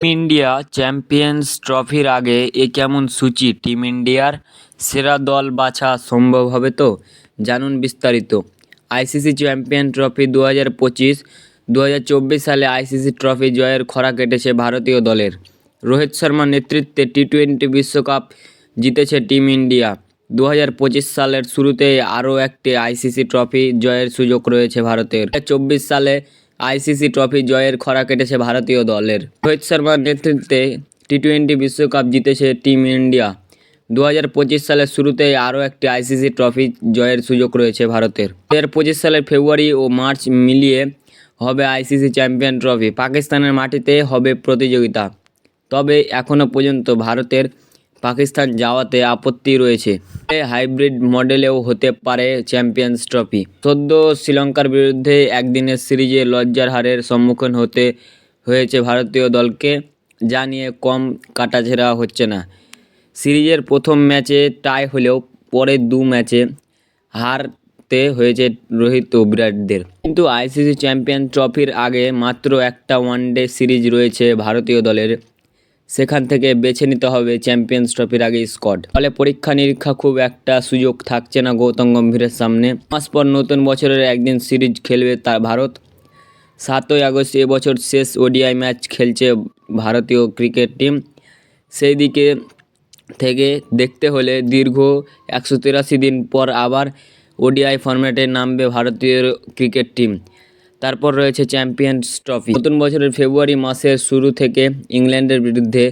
Team India champions ট্রফির আগে এ কেমন সূচি? টিম ইন্ডিয়ার সেরা দল বাছা সম্ভব হবে তো? জানুন বিস্তারিত। ICC champion trophy 2025। 2024 সালে আইসিসি ট্রফি জয়ের খরা কেটেছে ভারতীয় দলের। রোহিত শর্মার নেতৃত্বে টি-20 বিশ্বকাপ জিতেছে টিম ইন্ডিয়া। 2025 সালের শুরুতেই আরও একটি আইসিসি ট্রফি জয়ের সুযোগ রয়েছে ভারতের। 2024 সালে আইসিসি ট্রফি জয়ের খরা কেটেছে ভারতীয় দলের। রোহিত শর্মার নেতৃত্বে টি-20 বিশ্বকাপ জিতেছে টিম ইন্ডিয়া। 2025 সালের শুরুতেই আরও একটি আইসিসি ট্রফি জয়ের সুযোগ রয়েছে ভারতের। 2025 সালের ফেব্রুয়ারি ও মার্চ মিলিয়ে হবে আইসিসি চ্যাম্পিয়ন ট্রফি। পাকিস্তানের মাটিতে হবে প্রতিযোগিতা। তবে এখনও পর্যন্ত ভারতের পাকিস্তান যাওয়াতে আপত্তি রয়েছে। হাইব্রিড মডেলেও হতে পারে চ্যাম্পিয়ন্স ট্রফি। সদ্য শ্রীলঙ্কার বিরুদ্ধে একদিনের সিরিজে লজ্জার হারের সম্মুখীন হতে হয়েছে ভারতীয় দলকে, যা নিয়ে কম কাটাছেঁড়া হচ্ছে না। সিরিজের প্রথম ম্যাচে টাই হলেও পরের দু ম্যাচে হারতে হয়েছে রোহিত ও বিরাটদের। কিন্তু আইসিসি চ্যাম্পিয়ন ট্রফির আগে মাত্র একটা ওয়ানডে সিরিজ রয়েছে ভারতীয় দলের। সেখান থেকে বেছে নিতে হবে চ্যাম্পিয়ন্স ট্রফির আগে স্কোয়াড। ফলে পরীক্ষা নিরীক্ষা খুব একটা সুযোগ থাকছে না গৌতম গম্ভীরের সামনে। মাস পর নতুন বছরের একদিন সিরিজ খেলবে তার ভারত। 7ই আগস্ট এবছর শেষ ওডিআই ম্যাচ খেলছে ভারতীয় ক্রিকেট টিম। সেই দিকে থেকে দেখতে হলে দীর্ঘ 183 দিন পর আবার ওডিআই ফরম্যাটে নামবে ভারতীয় ক্রিকেট টিম। তারপর রয়েছে চ্যাম্পিয়ন্স ট্রফি। নতুন বছরের ফেব্রুয়ারি মাসের শুরু থেকে ইংল্যান্ডের বিরুদ্ধে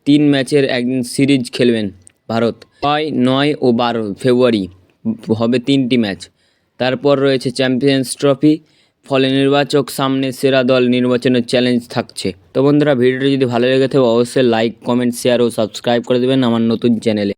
3 ম্যাচের একদিন সিরিজ খেলবেন ভারত। 6, 9 ও 12 ফেব্রুয়ারি হবে 3টি ম্যাচ। তারপর রয়েছে চ্যাম্পিয়ন্স ট্রফি। ফলে নির্বাচক সামনে সেরা দল নির্বাচনের চ্যালেঞ্জ থাকছে। তো বন্ধুরা, ভিডিওটি যদি ভালো লেগে থাকে অবশ্যই লাইক, কমেন্ট, শেয়ার ও সাবস্ক্রাইব করে দেবেন আমার নতুন চ্যানেলে।